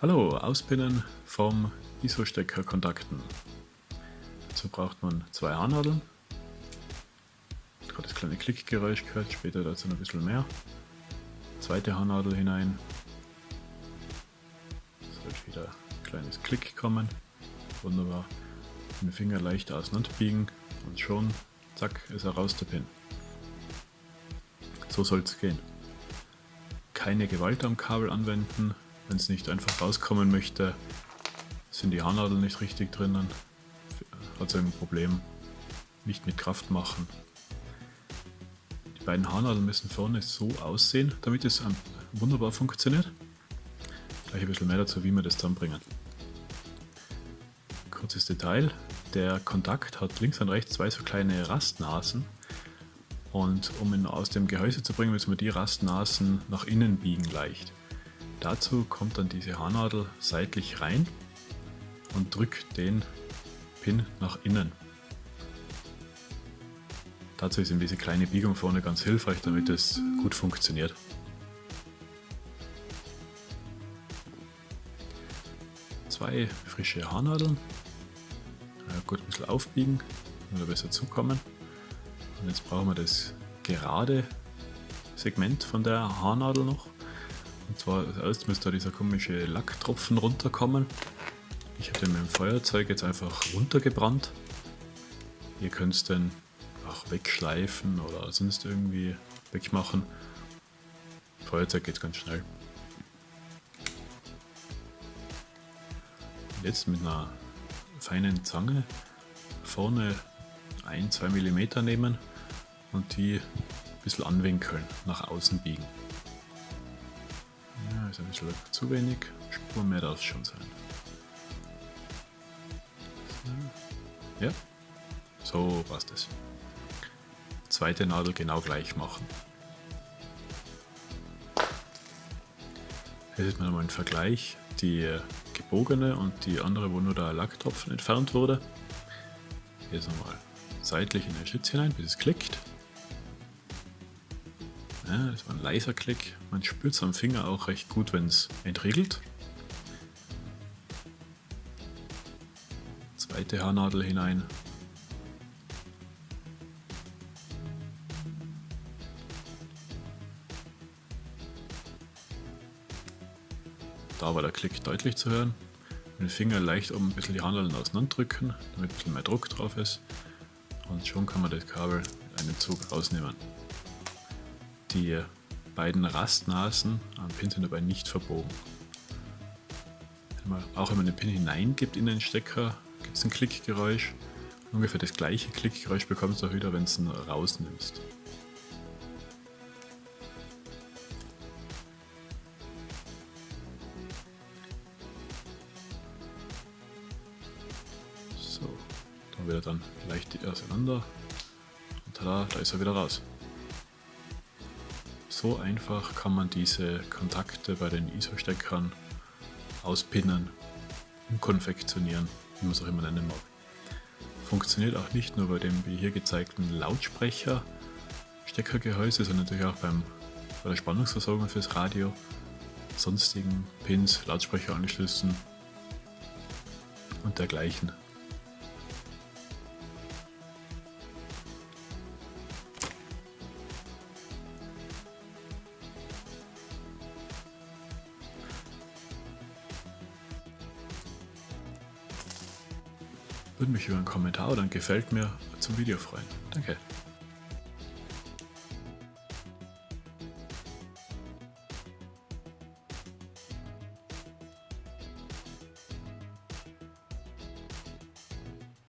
Hallo, Auspinnen vom ISO-Stecker-Kontakten. Dazu braucht man zwei Haarnadeln. Gerade das kleine Klickgeräusch gehört, später dazu noch ein bisschen mehr. Zweite Haarnadel hinein. Es wird wieder ein kleines Klick kommen. Wunderbar. Den Finger leicht auseinanderbiegen und schon, zack, ist er raus der Pin. So soll es gehen. Keine Gewalt am Kabel anwenden. Wenn es nicht einfach rauskommen möchte, sind die Haarnadeln nicht richtig drinnen, hat es ein Problem, nicht mit Kraft machen. Die beiden Haarnadeln müssen vorne so aussehen, damit es wunderbar funktioniert. Gleich ein bisschen mehr dazu, wie wir das zusammenbringen. Kurzes Detail, der Kontakt hat links und rechts zwei so kleine Rastnasen und um ihn aus dem Gehäuse zu bringen, müssen wir die Rastnasen nach innen biegen leicht. Dazu kommt dann diese Haarnadel seitlich rein und drückt den Pin nach innen. Dazu ist eben diese kleine Biegung vorne ganz hilfreich, damit es gut funktioniert. Zwei frische Haarnadeln, gut ein bisschen aufbiegen, damit besser zukommen. Und jetzt brauchen wir das gerade Segment von der Haarnadel noch. Und zwar zuerst müsste da dieser komische Lacktropfen runterkommen. Ich habe den mit dem Feuerzeug jetzt einfach runtergebrannt. Ihr könnt es dann auch wegschleifen oder sonst irgendwie wegmachen. Feuerzeug geht ganz schnell. Und jetzt mit einer feinen Zange vorne 1-2 mm nehmen und die ein bisschen anwinkeln, nach außen biegen. Ja, ist ein bisschen zu wenig, Spur mehr darf es schon sein. Ja, so passt es. Zweite Nadel genau gleich machen. Hier sieht man nochmal einen Vergleich, die gebogene und die andere, wo nur der Lacktropfen entfernt wurde. Jetzt nochmal seitlich in den Schlitz hinein, bis es klickt. Ja, das war ein leiser Klick. Man spürt es am Finger auch recht gut, wenn es entriegelt. Zweite Haarnadel hinein. Da war der Klick deutlich zu hören. Mit dem Finger leicht oben ein bisschen die Haarnadeln auseinanderdrücken, damit ein bisschen mehr Druck drauf ist. Und schon kann man das Kabel mit einem Zug rausnehmen. Die beiden Rastnasen am Pin sind dabei nicht verbogen. Auch wenn man den Pin hineingibt in den Stecker, gibt es ein Klickgeräusch. Ungefähr das gleiche Klickgeräusch bekommst du auch wieder, wenn du ihn rausnimmst. So, da wieder dann leicht auseinander und tada, da ist er wieder raus. So einfach kann man diese Kontakte bei den ISO-Steckern auspinnen, umkonfektionieren, wie man es auch immer nennen mag. Funktioniert auch nicht nur bei dem wie hier gezeigten Lautsprecher-Steckergehäuse, sondern natürlich auch bei der Spannungsversorgung fürs Radio, sonstigen Pins, Lautsprecheranschlüssen und dergleichen. Würde mich über einen Kommentar oder ein Gefällt mir zum Video freuen. Danke.